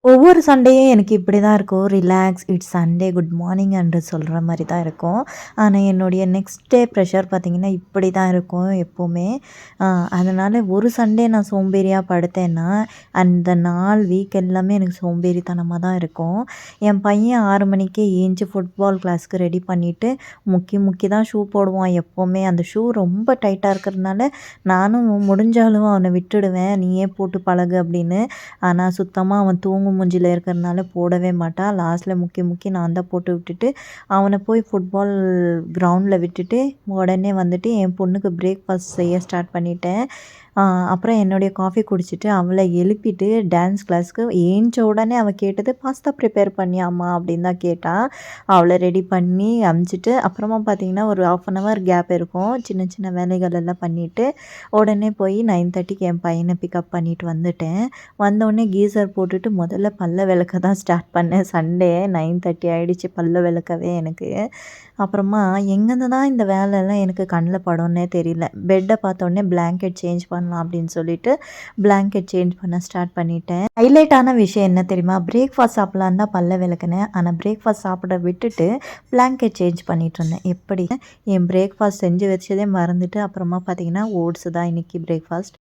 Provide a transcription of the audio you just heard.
ஒவ்வொரு சண்டேயும் எனக்கு இப்படி தான் இருக்கும். Relax, it's Sunday, good morning என்று சொல்ற மாரி தான் இருக்கும். ஆனா, என்னுடைய நெக்ஸ்ட் டே ப்ரெஷர் பார்த்தீங்கன்னா, இப்படி தான் இருக்கும் எப்பவுமே. அ அதனால ஒரு சண்டே நான் சோம்பேறியா படுத்தேன்னா, அந்த நாள் வீக் எல்லாமே எனக்கு சோம்பேறித்தனமா தான் இருக்கும். என் பையன் 6 மணிக்கே ஏஞ்சு ஃபுட்பால் கிளாஸ்க்கு ரெடி பண்ணிட்டு, முக்கி முக்கி தான் ஷூ போடுவான் எப்பவுமே. அந்த ஷூ ரொம்ப டைட்டா இருக்கிறதுனால, நானும் முடிஞ்ச அளவு அவன விட்டுடுவேன். "நீயே போட்டு பழகு" அப்படின்னு. ஆனா, சுத்தமா அவன் தூங்கும் மூஞ்சில இருக்கிறனால போடவே மாட்டான். லாஸ்ட்ல முக்கி முக்கி நான் தான் போட்டு விட்டுட்டு, அவன போய் ஃபுட்பால் கிரவுண்ட்ல விட்டுட்டு, உடனே வந்துட்டு என் பொண்ணுக்கு பிரேக்ஃபாஸ்ட் செய்ய ஸ்டார்ட் பண்ணிட்டேன். அப்புறம் என்னுடைய காஃபி குடிச்சிட்டு, அவள எழுப்பிட்டு டான்ஸ் கிளாஸ்க்கு ஏஞ்ச உடனே அவ கேட்டது, "பாஸ்தா ப்ரிப்பேர் பண்ணியாம்மா?" அப்படின்னு தான் கேட்டா. அவள ரெடி பண்ணி அனுப்பிச்சிட்டு, அப்புறமா பார்த்தீங்கன்னா, ஒரு 1/2 அன் ஹவர் கேப் இருக்கும். சின்ன சின்ன வேலைகள் எல்லாம் பண்ணிட்டு, உடனே போய் 9:30க்கு என் பையன பிக்கப் பண்ணிட்டு வந்துட்டேன். வந்தோடனே கீசர் போட்டுட்டு முதல்ல பல்ல விளக்க தான் ஸ்டார்ட் பண்ணேன். சண்டே 9:30 ஆயிடுச்சு பல்ல விளக்கவே எனக்கு. அப்புறமா எங்கேருந்து தான் இந்த வேலைலாம் எனக்கு கண்ல படும்னே தெரியல. பெட்ட பார்த்தோனே பிளாங்கெட் சேஞ்ச் பண்ணலாம் அப்படின்னு சொல்லிட்டு, பிளாங்கெட் சேஞ்ச் பண்ண ஸ்டார்ட் பண்ணிட்டேன். ஹைலைட்டான விஷயம் என்ன தெரியுமா? பிரேக்ஃபாஸ்ட் சாப்பிடலான்னு தான் பல்ல விளக்குனேன். ஆனா பிரேக்ஃபாஸ்ட் சாப்பிட விட்டுட்டு, பிளாங்கெட் சேஞ்ச் பண்ணிட்டுருந்தேன். எப்படி? என் பிரேக்ஃபாஸ்ட் செஞ்சு வச்சதே மறந்துட்டு, அப்புறமா பார்த்தீங்கன்னா, ஓட்ஸ் தான் இன்னைக்கு பிரேக்ஃபாஸ்ட்.